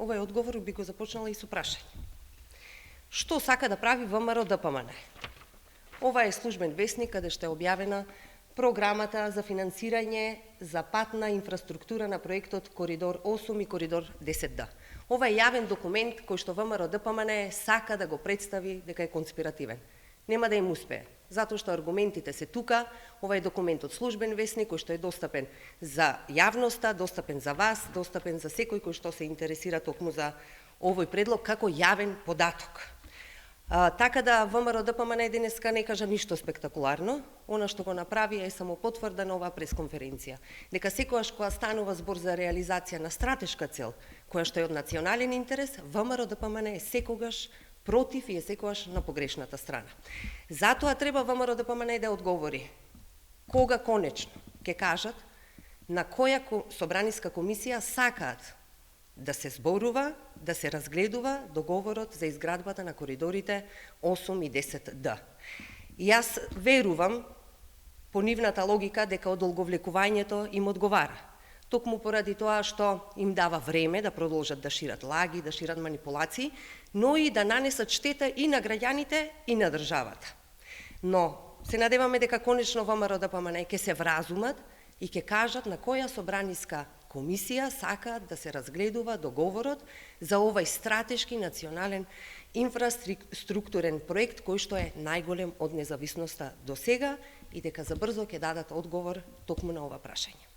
Овој одговор би го започнала и со прашање. Што сака да прави ВМРО ДПМН? Ова е службен весник каде што е објавена програмата за финансирање за патна инфраструктура на проектот Коридор 8 и Коридор 10Д. Ова е јавен документ кој што ВМРО ДПМН сака да го представи дека е конспиративен. Нема да им успее, затоа што аргументите се тука. Ова е документ од службен весник кој што е достапен за јавноста, достапен за вас, достапен за секој кој што се интересира токму за овој предлог како јавен податок. Така да ВМРО ДПМН денеска не кажа ништо спектакуларно, она што го направи е само потврда на оваа пресконференција, дека секогаш кога станува збор за реализација на стратешка цел, која што е од национален интерес, ВМРО ДПМН е секогаш против и е секогаш на погрешната страна. Затоа треба ВМРО ДПМН да одговори кога конечно ќе кажат на која собраниска комисија сакаат да се зборува, да се разгледува договорот за изградбата на коридорите 8 и 10Д. И јас верувам по нивната логика дека одолговлекувањето им одговара. Токму поради тоа што им дава време да продолжат да шират лаги, да шират манипулации, но и да нанесат штета и на граѓаните и на државата. Но се надеваме дека конечно ВМРО ДПМН ќе се вразумат и ќе кажат на која собраниска комисија сакаат да се разгледува договорот за овај стратешки национален инфраструктурен проект кој што е најголем од независноста до сега и дека забрзо ќе дадат одговор токму на ова прашање.